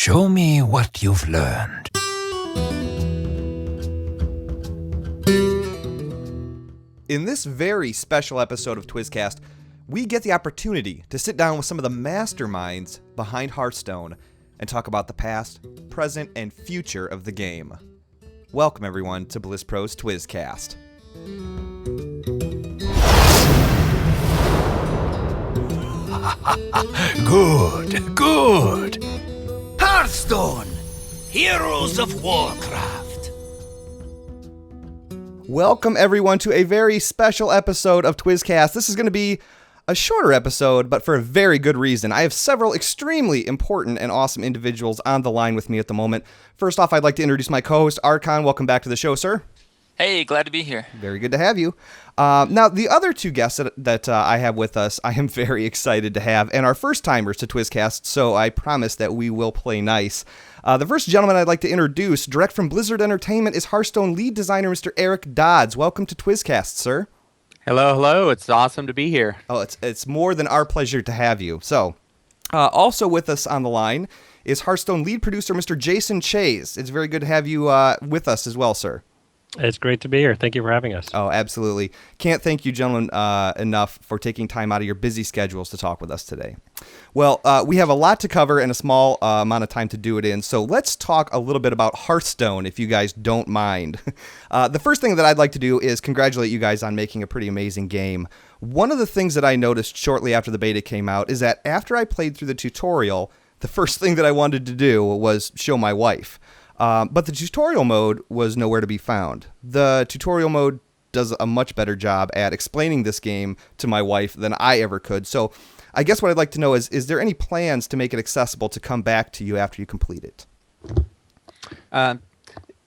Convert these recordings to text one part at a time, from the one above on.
Show me what you've learned. In this very special episode of Twizzcast, we get the opportunity to sit down with some of the masterminds behind Hearthstone and talk about the past, present, and future of the game. Welcome, everyone, to Bliss Pro's Twizzcast. Good. Hearthstone, Heroes of Warcraft. Welcome, everyone, to a very special episode of Twizzcast. This is going to be a shorter episode, but for a very good reason. I have several extremely important and awesome individuals on the line with me at the moment. First off, I'd like to introduce my co-host, Archon. Welcome back to the show, sir. Hey, glad to be here. Very good to have you. Now, the other two guests that I have with us, I am very excited to have, and are first-timers to Twizzcast, so I promise that we will play nice. The first gentleman I'd like to introduce, direct from Blizzard Entertainment, is Hearthstone lead designer Mr. Eric Dodds. Welcome to Twizzcast, sir. Hello. It's awesome to be here. Oh, it's more than our pleasure to have you. So, also with us on the line is Hearthstone lead producer Mr. Jason Chayes. It's very good to have you with us as well, sir. It's great to be here. Thank you for having us. Oh, absolutely. Can't thank you, gentlemen, enough for taking time out of your busy schedules to talk with us today. Well, we have a lot to cover and a small amount of time to do it in, so let's talk a little bit about Hearthstone, if you guys don't mind. The first thing that I'd like to do is congratulate you guys on making a pretty amazing game. One of the things that I noticed shortly after the beta came out is that after I played through the tutorial, the first thing that I wanted to do was show my wife. But the tutorial mode was nowhere to be found. The tutorial mode does a much better job at explaining this game to my wife than I ever could. So I guess what I'd like to know is there any plans to make it accessible to come back to you after you complete it?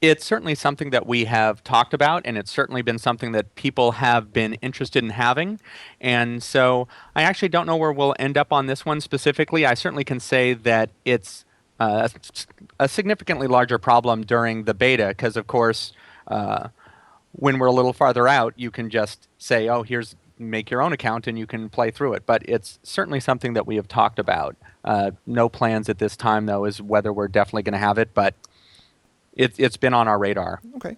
It's certainly something that we have talked about, and it's certainly been something that people have been interested in having. And so I actually don't know where we'll end up on this one specifically. I certainly can say that it's a significantly larger problem during the beta because, of course, when we're a little farther out, you can just say, oh, make your own account and you can play through it. But it's certainly something that we have talked about. No plans at this time, though, as whether we're definitely going to have it, but it's been on our radar. Okay.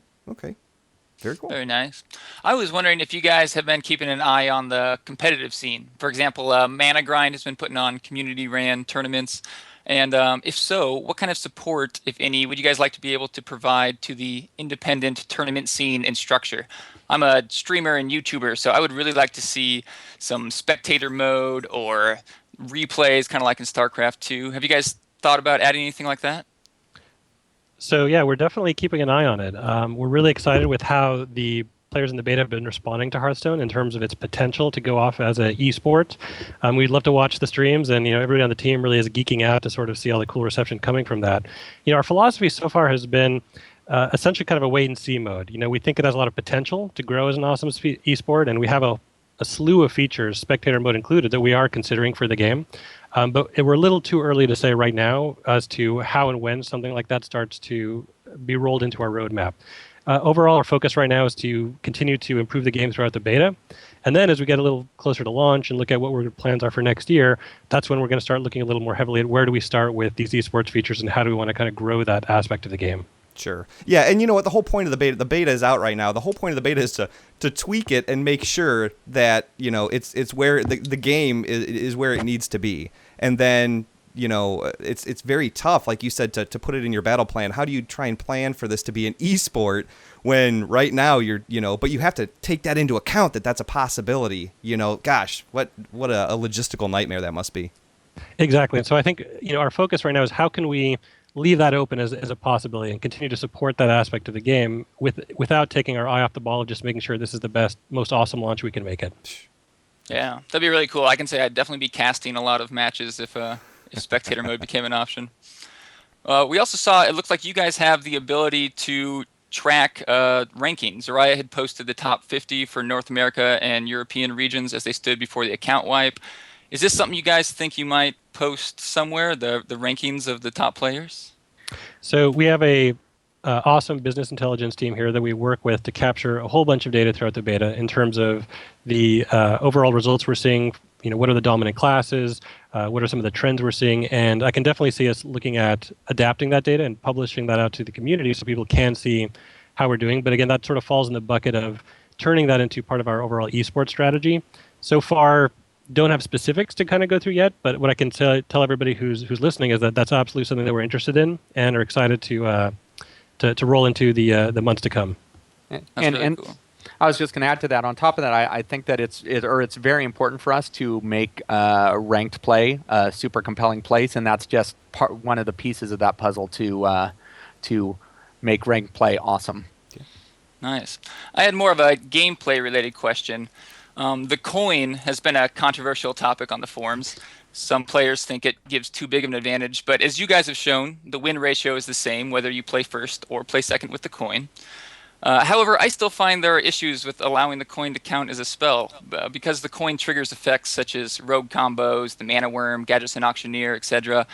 Very cool. Very nice. I was wondering if you guys have been keeping an eye on the competitive scene. For example, Mana Grind has been putting on community-ran tournaments. And if so, what kind of support, if any, would you guys like to be able to provide to the independent tournament scene and structure? I'm a streamer and YouTuber, so I would really like to see some spectator mode or replays, kind of like in StarCraft 2. Have you guys thought about adding anything like that? So yeah, we're definitely keeping an eye on it. We're really excited with how the players in the beta have been responding to Hearthstone in terms of its potential to go off as an esport. We'd love to watch the streams, and everybody on the team really is geeking out to sort of see all the cool reception coming from that. Our philosophy so far has been essentially kind of a wait and see mode. We think it has a lot of potential to grow as an awesome esport, and we have a slew of features, spectator mode included, that we are considering for the game. But we're a little too early to say right now as to how and when something like that starts to be rolled into our roadmap. Overall, our focus right now is to continue to improve the game throughout the beta. And then as we get a little closer to launch and look at what our plans are for next year, that's when we're going to start looking a little more heavily at where do we start with these esports features and how do we want to kind of grow that aspect of the game. Sure. Yeah, and you know what? The whole point of the beta is out right now. The whole point of the beta is to tweak it and make sure that, it's where the game is where it needs to be. And then it's very tough, like you said, to put it in your battle plan. How do you try and plan for this to be an esport when right now but you have to take that into account that that's a possibility. Gosh, what a logistical nightmare that must be. Exactly. And so I think, our focus right now is how can we leave that open as a possibility and continue to support that aspect of the game without taking our eye off the ball of just making sure this is the best, most awesome launch we can make it. Yeah, that'd be really cool. I can say I'd definitely be casting a lot of matches if spectator mode became an option. We also saw, it looks like you guys have the ability to track rankings. Zariah had posted the top 50 for North America and European regions as they stood before the account wipe. Is this something you guys think you might post somewhere, the rankings of the top players? So we have a awesome business intelligence team here that we work with to capture a whole bunch of data throughout the beta in terms of the overall results we're seeing. What are the dominant classes? What are some of the trends we're seeing? And I can definitely see us looking at adapting that data and publishing that out to the community so people can see how we're doing. But again, that sort of falls in the bucket of turning that into part of our overall esports strategy. So far, don't have specifics to kind of go through yet, but what I can tell everybody who's listening is that that's absolutely something that we're interested in and are excited to roll into the months to come. That's really cool. I was just going to add to that. On top of that, I think that it's very important for us to make ranked play a super compelling place, and that's just one of the pieces of that puzzle to make ranked play awesome. Nice. I had more of a gameplay related question. The coin has been a controversial topic on the forums. Some players think it gives too big of an advantage, but as you guys have shown, the win ratio is the same whether you play first or play second with the coin. However, I still find there are issues with allowing the coin to count as a spell, because the coin triggers effects such as rogue combos, the mana worm, gadgets and auctioneer, etc.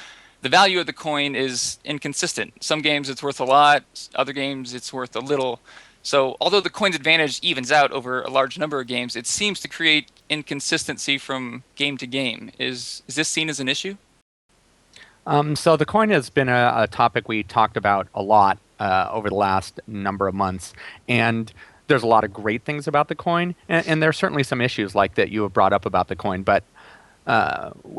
The value of the coin is inconsistent. Some games it's worth a lot, other games it's worth a little. So although the coin's advantage evens out over a large number of games, it seems to create inconsistency from game to game. Is this seen as an issue? So the coin has been a topic we talked about a lot over the last number of months, and there's a lot of great things about the coin, and there's certainly some issues like that you have brought up about the coin, but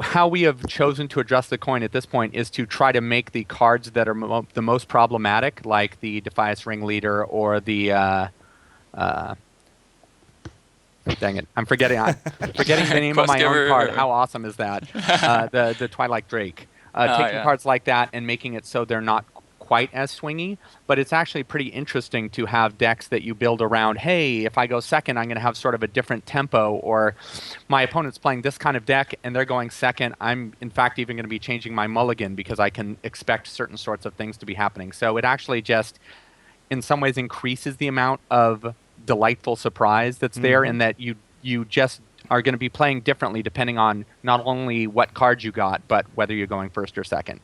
how we have chosen to address the coin at this point is to try to make the cards that are the most problematic, like the Defias Ringleader or the dang it, I'm forgetting the name of my own card. How awesome is that? The Twilight Drake. Taking cards like that and making it so they're not quite as swingy, but it's actually pretty interesting to have decks that you build around, hey, if I go second, I'm going to have sort of a different tempo, or my opponent's playing this kind of deck and they're going second. I'm, in fact, even going to be changing my mulligan because I can expect certain sorts of things to be happening. So it actually just, in some ways, increases the amount of delightful surprise that's there, in that you just are going to be playing differently depending on not only what cards you got, but whether you're going first or second.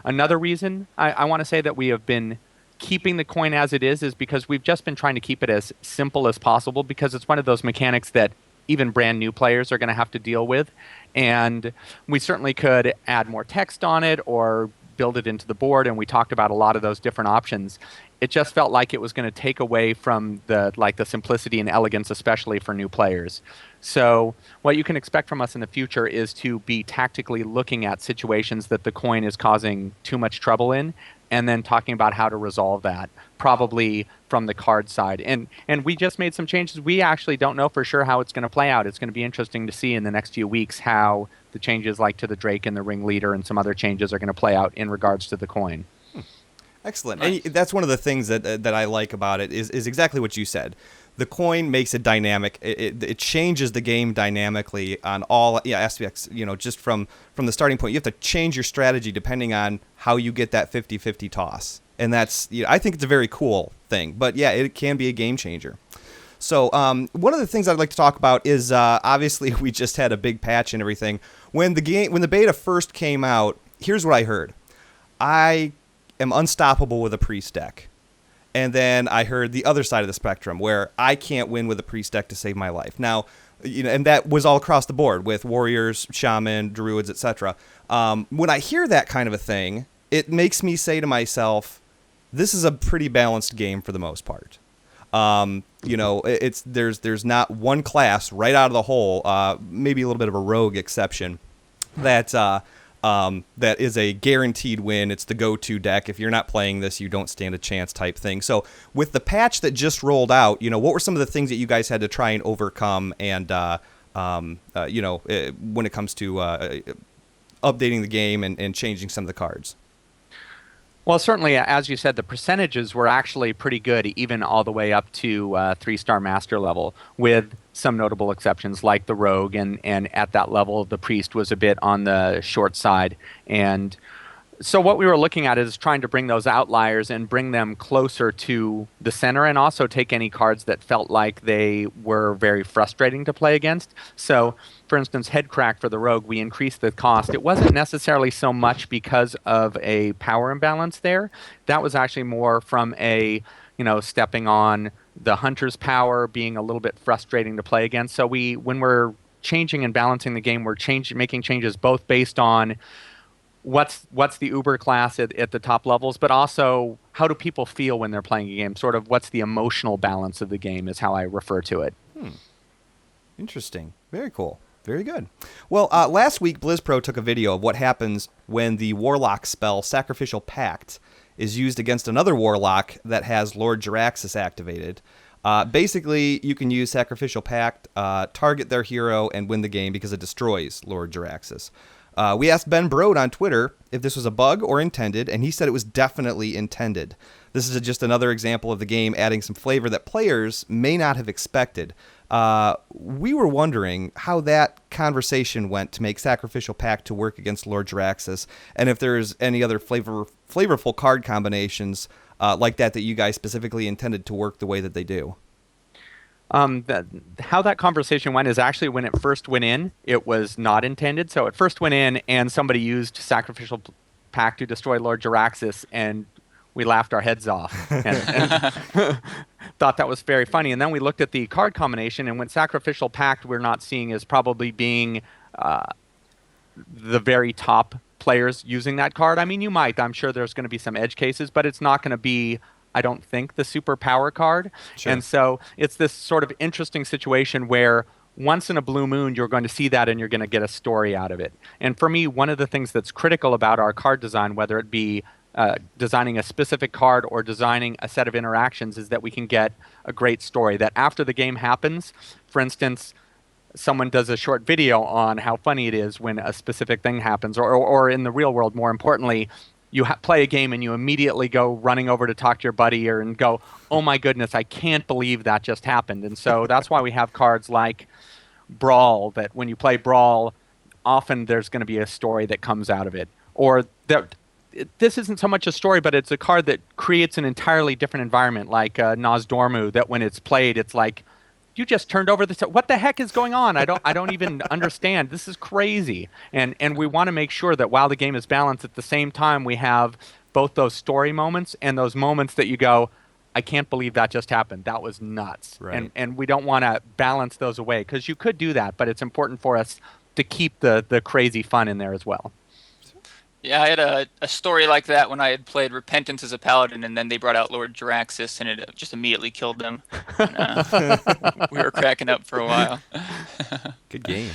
Another reason I want to say that we have been keeping the coin as it is because we've just been trying to keep it as simple as possible, because it's one of those mechanics that even brand new players are going to have to deal with. And we certainly could add more text on it or build it into the board, and we talked about a lot of those different options. It just felt like it was going to take away from the simplicity and elegance, especially for new players. So what you can expect from us in the future is to be tactically looking at situations that the coin is causing too much trouble in, and then talking about how to resolve that, probably from the card side. And we just made some changes. We actually don't know for sure how it's going to play out. It's going to be interesting to see in the next few weeks how the changes like to the Drake and the Ringleader and some other changes are going to play out in regards to the coin. Excellent. Nice. And that's one of the things that I like about it is exactly what you said. The coin makes it dynamic. It changes the game dynamically on all aspects, just from the starting point. You have to change your strategy depending on how you get that 50-50 toss. And that's, I think it's a very cool thing. But yeah, it can be a game changer. So one of the things I'd like to talk about is obviously we just had a big patch and everything. When the beta first came out, here's what I heard. I am unstoppable with a priest deck. And then I heard the other side of the spectrum where I can't win with a priest deck to save my life. Now, and that was all across the board with warriors, shaman, druids, etc. When I hear that kind of a thing, it makes me say to myself, this is a pretty balanced game for the most part. There's not one class right out of the hole, maybe a little bit of a rogue exception, that is a guaranteed win. It's the go-to deck. If you're not playing this, you don't stand a chance type thing. So with the patch that just rolled out, what were some of the things that you guys had to try and overcome and, when it comes to updating the game and changing some of the cards? Well, certainly, as you said, the percentages were actually pretty good, even all the way up to 3-star master level, with some notable exceptions like the rogue, and at that level, the priest was a bit on the short side. And so what we were looking at is trying to bring those outliers and bring them closer to the center, and also take any cards that felt like they were very frustrating to play against. So for instance, head crack for the rogue, we increased the cost. It wasn't necessarily so much because of a power imbalance there. That was actually more from a, stepping on the hunter's power, being a little bit frustrating to play against. So when we're changing and balancing the game, we're making changes both based on what's the uber class at the top levels, but also how do people feel when they're playing a game? Sort of what's the emotional balance of the game is how I refer to it. Interesting. Very cool. Very good. Well, last week, BlizzPro took a video of what happens when the Warlock spell Sacrificial Pact is used against another Warlock that has Lord Jaraxxus activated. Basically, you can use Sacrificial Pact, target their hero, and win the game because it destroys Lord Jaraxxus. We asked Ben Brode on Twitter if this was a bug or intended, and he said it was definitely intended. This is just another example of the game adding some flavor that players may not have expected. We were wondering how that conversation went to make Sacrificial Pact to work against Lord Jaraxxus, and if there's any other flavorful card combinations like that you guys specifically intended to work the way that they do. How that conversation went is actually when it first went in, it was not intended. So it first went in and somebody used Sacrificial Pact to destroy Lord Jaraxxus, and we laughed our heads off and thought that was very funny. And then we looked at the card combination, and when Sacrificial Pact we're not seeing as probably being the very top players using that card. I mean, you might. I'm sure there's going to be some edge cases, but it's not going to be, I don't think, the super power card. Sure. And so it's this sort of interesting situation where once in a blue moon, you're going to see that and you're going to get a story out of it. And for me, one of the things that's critical about our card design, whether it be designing a specific card or designing a set of interactions, is that we can get a great story. That after the game happens, for instance, someone does a short video on how funny it is when a specific thing happens, or in the real world, more importantly, you play a game and you immediately go running over to talk to your buddy and go, oh my goodness, I can't believe that just happened. And so that's why we have cards like Brawl, that when you play Brawl, often there's going to be a story that comes out of it. Or that this isn't so much a story, but it's a card that creates an entirely different environment, like Nozdormu, that when it's played, it's like, you just turned over the what the heck is going on? I don't even understand. This is crazy. And we want to make sure that while the game is balanced, at the same time we have both those story moments and those moments that you go, I can't believe that just happened. That was nuts. Right. And we don't want to balance those away, because you could do that, but it's important for us to keep the crazy fun in there as well. Yeah, I had a story like that when I had played Repentance as a paladin, and then they brought out Lord Jaraxxus, and it just immediately killed them. And, we were cracking up for a while. Good game.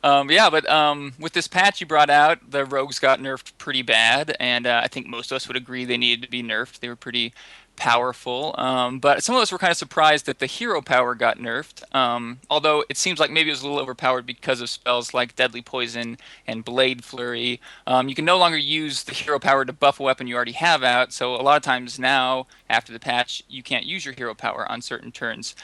But with this patch you brought out, the rogues got nerfed pretty bad, and I think most of us would agree they needed to be nerfed. They were pretty powerful, but some of us were kind of surprised that the hero power got nerfed, although it seems like maybe it was a little overpowered because of spells like Deadly Poison and Blade Flurry. You can no longer use the hero power to buff a weapon you already have out, so a lot of times now, after the patch, you can't use your hero power on certain turns.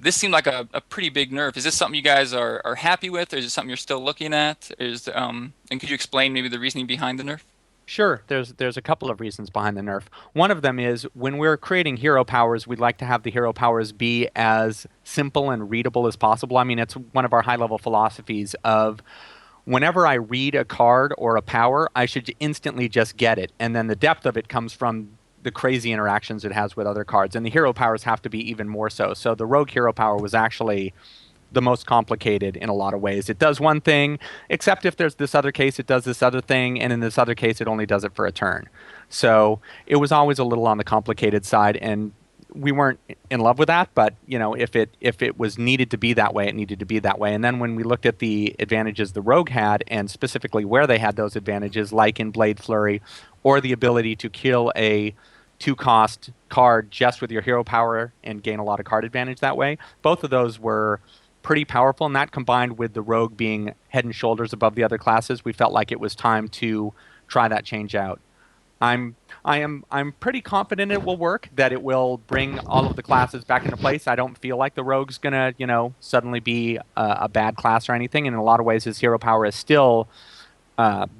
This seemed like a pretty big nerf. Is this something you guys are happy with, or is it something you're still looking at? And could you explain maybe the reasoning behind the nerf? Sure. There's a couple of reasons behind the nerf. One of them is when we're creating hero powers, we'd like to have the hero powers be as simple and readable as possible. I mean, it's one of our high-level philosophies of whenever I read a card or a power, I should instantly just get it. And then the depth of it comes from the crazy interactions it has with other cards. And the hero powers have to be even more so. So the rogue hero power was actually the most complicated in a lot of ways. It does one thing, except if there's this other case, it does this other thing, and in this other case, it only does it for a turn. So it was always a little on the complicated side, and we weren't in love with that, but if it was needed to be that way, it needed to be that way. And then when we looked at the advantages the rogue had, and specifically where they had those advantages, like in Blade Flurry, or the ability to kill a 2-cost card just with your hero power and gain a lot of card advantage that way, both of those were pretty powerful, and that combined with the rogue being head and shoulders above the other classes, we felt like it was time to try that change out. I'm pretty confident it will work, that it will bring all of the classes back into place. I don't feel like the rogue's gonna, suddenly be a bad class or anything. And in a lot of ways, his hero power is still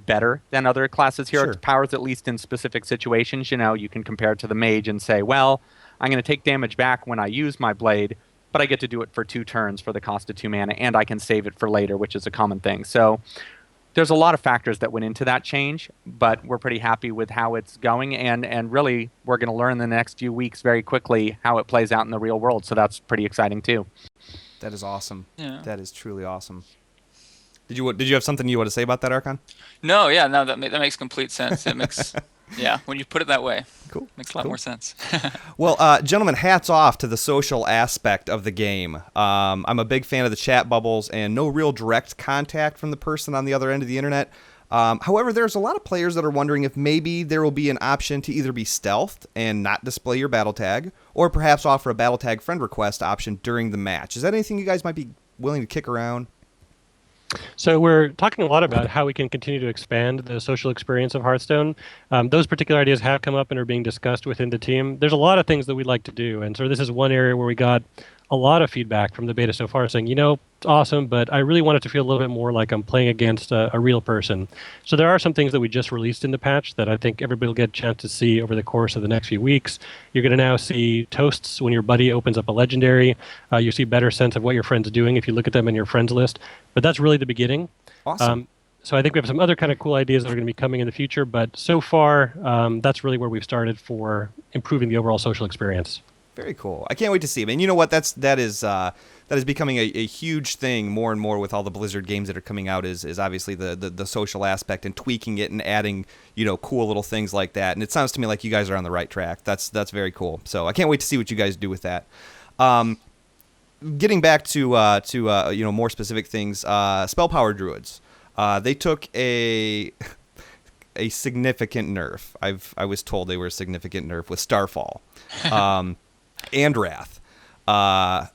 better than other classes' hero powers, at least in specific situations. You can compare it to the mage and say, well, I'm going to take damage back when I use my blade, but I get to do it for 2 turns for the cost of 2 mana, and I can save it for later, which is a common thing. So there's a lot of factors that went into that change, but we're pretty happy with how it's going, and really we're going to learn in the next few weeks very quickly how it plays out in the real world, so that's pretty exciting too. That is awesome. Yeah. That is truly awesome. Did you have something you want to say about that, Archon? No, yeah, no, that makes complete sense. It makes, yeah, when you put it that way, cool. Makes a lot more sense. Well, gentlemen, hats off to the social aspect of the game. I'm a big fan of the chat bubbles and no real direct contact from the person on the other end of the internet. However, there's a lot of players that are wondering if maybe there will be an option to either be stealthed and not display your battle tag, or perhaps offer a battle tag friend request option during the match. Is that anything you guys might be willing to kick around? So we're talking a lot about how we can continue to expand the social experience of Hearthstone. Those particular ideas have come up and are being discussed within the team. There's a lot of things that we'd like to do, and so this is one area where we got a lot of feedback from the beta so far saying, it's awesome, but I really want it to feel a little bit more like I'm playing against a real person. So there are some things that we just released in the patch that I think everybody will get a chance to see over the course of the next few weeks. You're going to now see toasts when your buddy opens up a legendary. You see better sense of what your friend's doing if you look at them in your friends list. But that's really the beginning. Awesome. So I think we have some other kind of cool ideas that are going to be coming in the future, but so far, that's really where we've started for improving the overall social experience. Very cool. I can't wait to see it. And you know what? That is becoming a huge thing more and more with all the Blizzard games that are coming out is obviously the social aspect and tweaking it and adding, cool little things like that. And it sounds to me like you guys are on the right track. That's very cool. So I can't wait to see what you guys do with that. Getting back to more specific things, Spell Power Druids. They took a significant nerf. I was told they were a significant nerf with Starfall. And Wrath. Okay,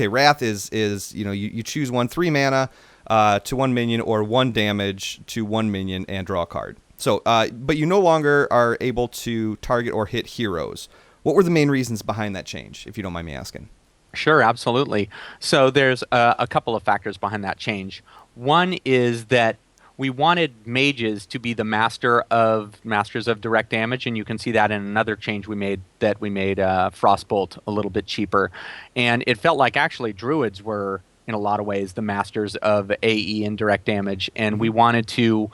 Wrath is you choose 3 mana to 1 minion or 1 damage to 1 minion and draw a card. So, but you no longer are able to target or hit heroes. What were the main reasons behind that change, if you don't mind me asking? Sure, absolutely. So there's a couple of factors behind that change. One is that we wanted mages to be the masters of direct damage, and you can see that in another change we made Frostbolt a little bit cheaper. And it felt like actually druids were, in a lot of ways, the masters of AE and direct damage, and we wanted to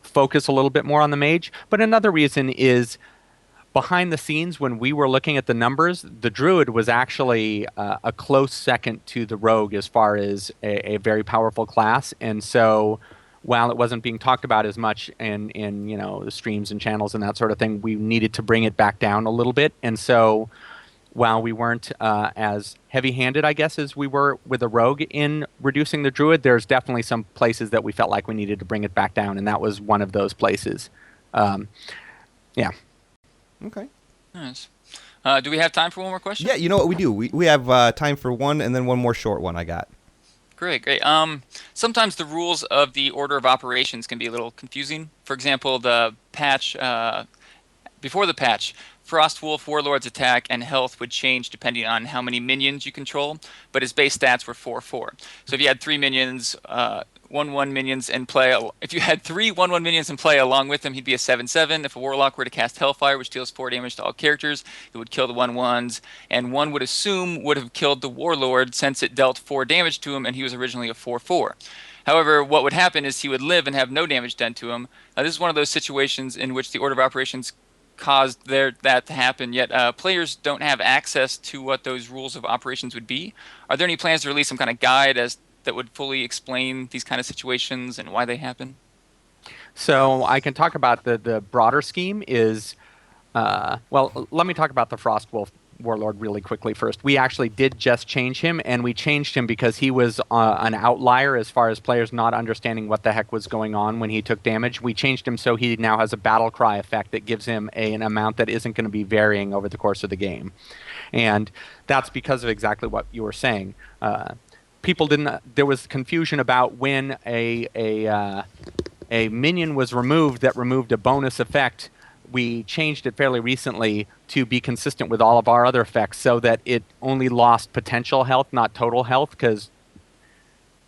focus a little bit more on the mage. But another reason is behind the scenes, when we were looking at the numbers, the druid was actually a close second to the rogue as far as a very powerful class, and so while it wasn't being talked about as much in the streams and channels and that sort of thing, we needed to bring it back down a little bit. And so while we weren't as heavy-handed, I guess, as we were with the rogue in reducing the druid, there's definitely some places that we felt like we needed to bring it back down, and that was one of those places. Yeah. Okay. Nice. Do we have time for one more question? Yeah, you know what we do. We have time for one and then one more short one I got. Great. Sometimes the rules of the order of operations can be a little confusing. For example, the patch, before the patch, Frostwolf Warlord's attack and health would change depending on how many minions you control, but his base stats were 4/4. So if you had 3 minions, 1/1 minions in play, if you had 3 1/1 minions in play along with him, he'd be a 7/7. If a Warlock were to cast Hellfire, which deals 4 damage to all characters, it would kill the 1/1s, and one would assume would have killed the Warlord since it dealt 4 damage to him and he was originally a 4/4. However, what would happen is he would live and have no damage done to him. This is one of those situations in which the order of operations caused that to happen, yet players don't have access to what those rules of operations would be. Are there any plans to release some kind of guide that would fully explain these kind of situations and why they happen? So I can talk about the broader scheme is, let me talk about the Frostwolf Warlord really quickly first. We actually did just change him, and we changed him because he was an outlier as far as players not understanding what the heck was going on when he took damage. We changed him so he now has a battle cry effect that gives him an amount that isn't going to be varying over the course of the game. And that's because of exactly what you were saying. There was confusion about when a minion was removed that removed a bonus effect. We changed it fairly recently to be consistent with all of our other effects so that it only lost potential health, not total health, because,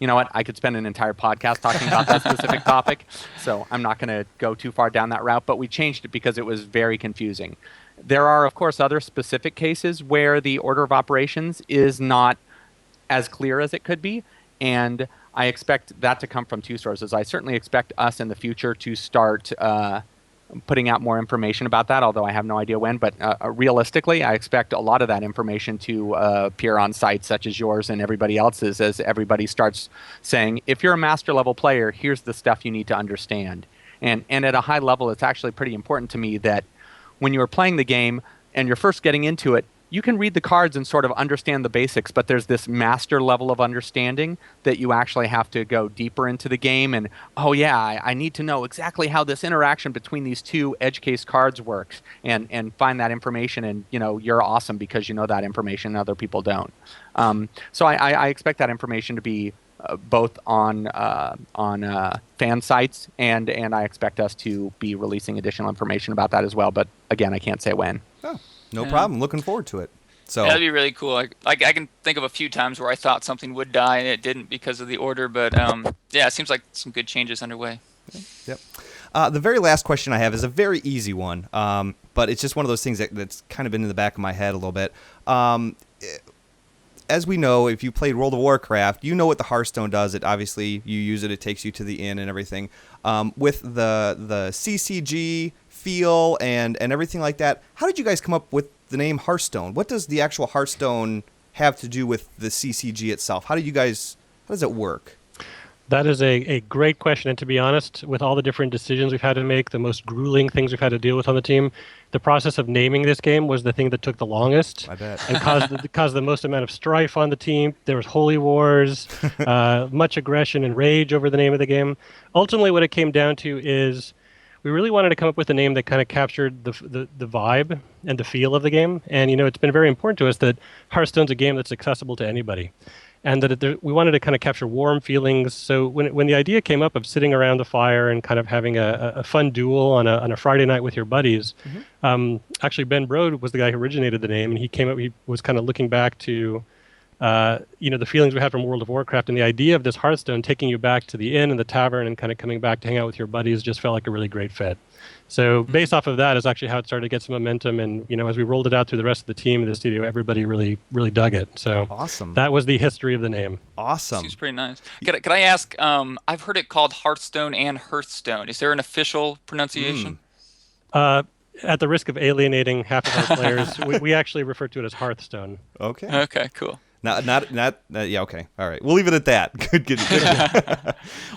you know what, I could spend an entire podcast talking about that specific topic, so I'm not going to go too far down that route, but we changed it because it was very confusing. There are, of course, other specific cases where the order of operations is not as clear as it could be, and I expect that to come from two sources. I certainly expect us in the future to start putting out more information about that, although I have no idea when. But realistically, I expect a lot of that information to appear on sites such as yours and everybody else's, as everybody starts saying, if you're a master level player, here's the stuff you need to understand. And at a high level, it's actually pretty important to me that when you're playing the game and you're first getting into it, you can read the cards and sort of understand the basics, but there's this master level of understanding that you actually have to go deeper into the game and, oh yeah, I need to know exactly how this interaction between these two edge case cards works, and find that information, and you're awesome because you know that information and other people don't. So I expect that information to be both on fan sites, and I expect us to be releasing additional information about that as well, but again, I can't say when. Oh. No problem. Looking forward to it. So that'd be really cool. I can think of a few times where I thought something would die and it didn't because of the order, but yeah, it seems like some good changes underway. Yep. The very last question I have is a very easy one, but it's just one of those things that's kind of been in the back of my head a little bit. As we know, if you played World of Warcraft, you know what the Hearthstone does. It obviously, you use it, it takes you to the inn and everything. With the CCG feel and everything like that, how did you guys come up with the name Hearthstone? What does the actual Hearthstone have to do with the CCG itself? How does it work? That is a great question, and to be honest, with all the different decisions we've had to make, the most grueling things we've had to deal with on the team, the process of naming this game was the thing that took the longest. I bet. And caused the most amount of strife on the team. There was holy wars, much aggression and rage over the name of the game. Ultimately, what it came down to is we really wanted to come up with a name that kind of captured the vibe and the feel of the game. And, it's been very important to us that Hearthstone's a game that's accessible to anybody. And that we wanted to kind of capture warm feelings. So when the idea came up of sitting around the fire and kind of having a fun duel on a Friday night with your buddies, actually Ben Brode was the guy who originated the name, and he was kind of looking back to the feelings we had from World of Warcraft, and the idea of this Hearthstone taking you back to the inn and the tavern and kind of coming back to hang out with your buddies just felt like a really great fit. So based off of that is actually how it started to get some momentum, and as we rolled it out through the rest of the team in the studio, everybody really, really dug it. So awesome. That That was the history of the name. Awesome. Seems pretty nice. Could I ask? I've heard it called Hearthstone and Hearthstone. Is there an official pronunciation? At the risk of alienating half of our players, we actually refer to it as Hearthstone. Okay. Okay. Cool. Yeah, okay. All right. We'll leave it at that. Good.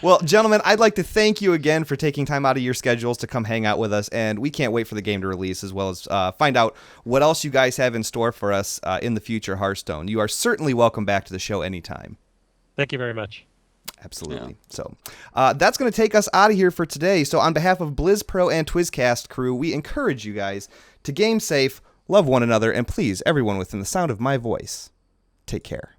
Well, gentlemen, I'd like to thank you again for taking time out of your schedules to come hang out with us, and we can't wait for the game to release, as well as find out what else you guys have in store for us in the future, Hearthstone. You are certainly welcome back to the show anytime. Thank you very much. Absolutely. Yeah. So that's going to take us out of here for today. So on behalf of BlizzPro and TwizCast crew, we encourage you guys to game safe, love one another, and please, everyone within the sound of my voice, take care.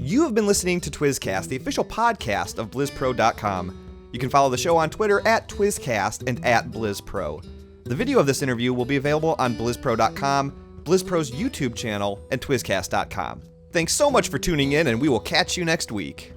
You have been listening to TwizCast, the official podcast of BlizzPro.com. You can follow the show on Twitter at TwizCast and at BlizzPro. The video of this interview will be available on BlizzPro.com, BlizzPro's YouTube channel, and TwizCast.com. Thanks so much for tuning in, and we will catch you next week.